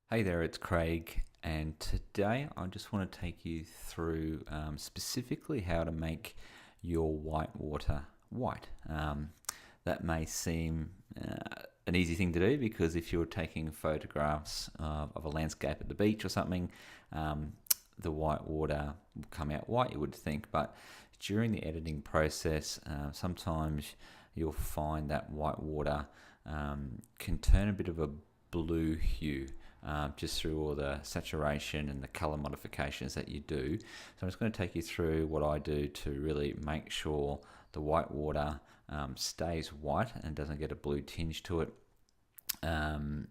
Hey there, it's Craig, and today I just want to take you through specifically how to make your whitewater white. That may seem an easy thing to do because if you're taking photographs of a landscape at the beach or something, the whitewater will come out white, you would think, but during the editing process, sometimes you'll find that whitewater can turn a bit of a blue hue just through all the saturation and the color modifications that you do. So I'm just going to take you through what I do to really make sure the white water stays white and doesn't get a blue tinge to it, and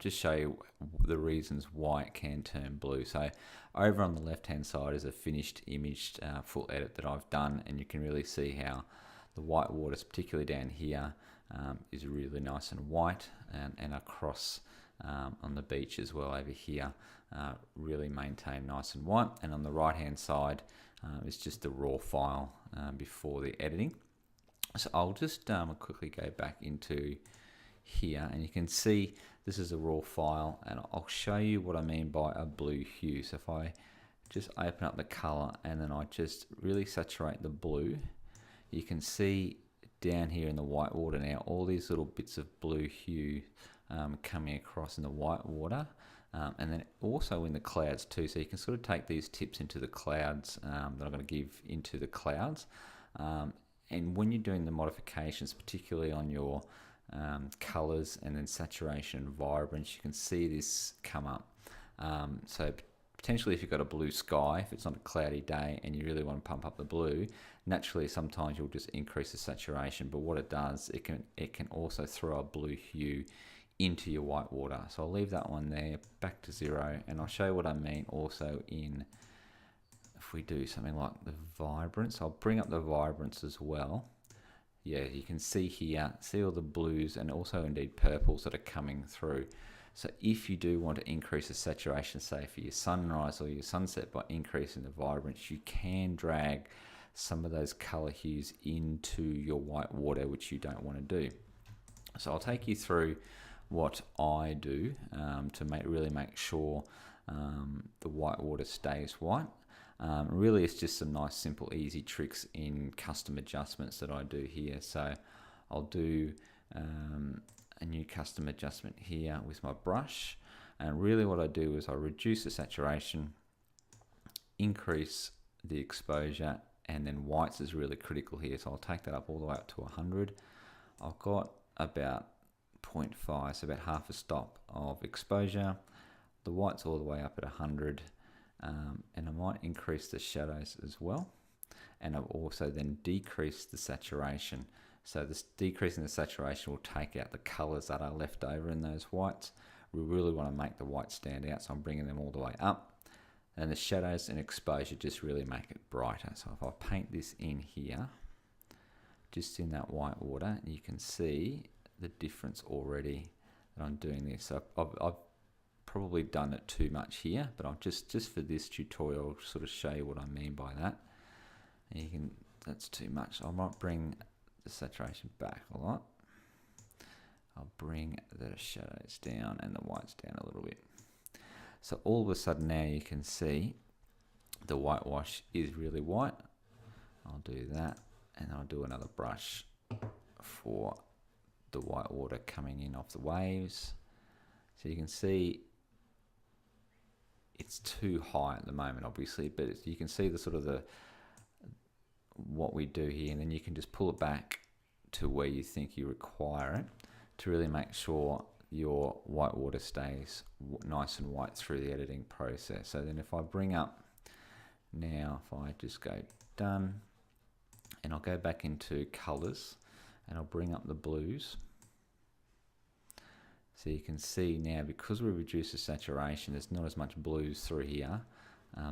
just show you the reasons why it can turn blue. So over on the left hand side is a finished imaged full edit that I've done, and you can really see how the white waters, particularly down here, is really nice and white, and across on the beach as well over here, really maintain nice and white. And on the right hand side is just the raw file before the editing. So I'll just quickly go back into here, and you can see this is a raw file, and I'll show you what I mean by a blue hue. So if I just open up the color and then I just really saturate the blue, you can see down here in the white water now all these little bits of blue hue coming across in the white water, and then also in the clouds too. So you can sort of take these tips into the clouds that I'm going to give into the clouds, and when you're doing the modifications, particularly on your colors and then saturation and vibrance, you can see this come up. So potentially if you've got a blue sky, if it's not a cloudy day and you really want to pump up the blue, naturally sometimes you'll just increase the saturation, but what it does, it can also throw a blue hue into your white water. So I'll leave that one there back to 0, and I'll show you what I mean also in, if we do something like the vibrance, I'll bring up the vibrance as well. Yeah, you can see here, see all the blues and also indeed purples that are coming through. So if you do want to increase the saturation, say for your sunrise or your sunset, by increasing the vibrance, you can drag some of those color hues into your white water, which you don't want to do. So I'll take you through what I do to really make sure the white water stays white. Really, it's just some nice, simple, easy tricks in custom adjustments that I do here. So I'll do a new custom adjustment here with my brush, and really what I do is I reduce the saturation, increase the exposure, and then whites is really critical here. So I'll take that up all the way up to 100. I've got about 0.5, so about half a stop of exposure. The whites all the way up at 100. And I might increase the shadows as well, and I've also then decreased the saturation. So this decreasing the saturation will take out the colors that are left over in those whites. We really want to make the whites stand out, so I'm bringing them all the way up, and the shadows and exposure just really make it brighter. So if I paint this in here, just in that white water, you can see the difference already that I'm doing this. So I've probably done it too much here, but I'll just for this tutorial sort of show you what I mean by that. And you can, that's too much. I might bring the saturation back a lot. I'll bring the shadows down and the whites down a little bit. So all of a sudden now you can see the whitewash is really white. I'll do that, and I'll do another brush for the white water coming in off the waves. So you can see it's too high at the moment, obviously, but you can see the sort of what we do here, and then you can just pull it back to where you think you require it to really make sure your white water stays nice and white through the editing process. So then if I bring up now, if I just go done, and I'll go back into colors, and I'll bring up the blues. So you can see now, because we reduced the saturation, there's not as much blues through here.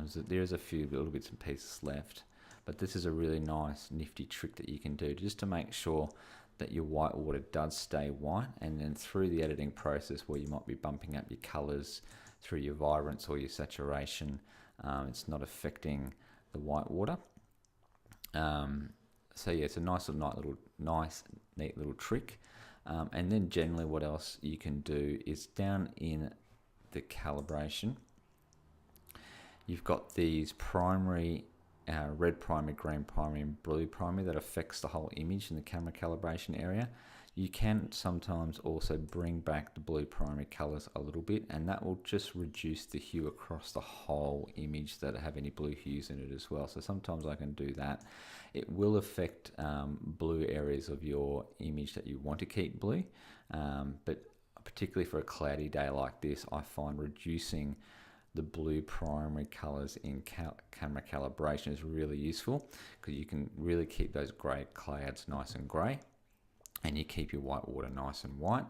So there's a few little bits and pieces left, but this is a really nice, nifty trick that you can do just to make sure that your white water does stay white, and then through the editing process where you might be bumping up your colors through your vibrance or your saturation, it's not affecting the white water. So yeah, it's a nice, neat little trick. And then generally what else you can do is down in the calibration, you've got these primary red primary, green primary, and blue primary that affects the whole image in the camera calibration area. You can sometimes also bring back the blue primary colors a little bit, and that will just reduce the hue across the whole image that have any blue hues in it as well. So sometimes I can do that. It will affect blue areas of your image that you want to keep blue, but particularly for a cloudy day like this, I find reducing the blue primary colors in camera calibration is really useful, because you can really keep those grey clouds nice and grey, and you keep your white water nice and white.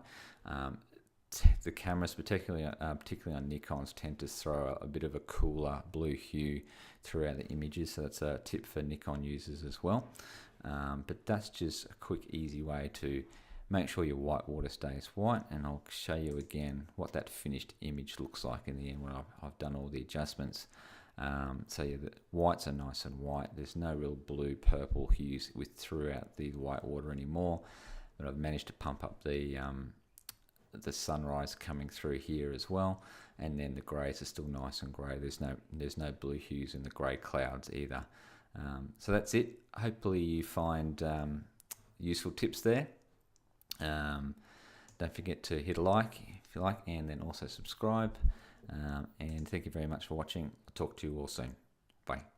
The cameras, particularly on Nikons, tend to throw a bit of a cooler blue hue throughout the images, so that's a tip for Nikon users as well. But that's just a quick, easy way to make sure your white water stays white, and I'll show you again what that finished image looks like in the end when I've done all the adjustments. So yeah, the whites are nice and white. There's no real blue purple hues throughout the white water anymore, but I've managed to pump up the sunrise coming through here as well, and then the greys are still nice and grey. There's no blue hues in the grey clouds either. So that's it. Hopefully you find useful tips there. Don't forget to hit a like if you like, and then also subscribe. And thank you very much for watching. I'll talk to you all soon. Bye.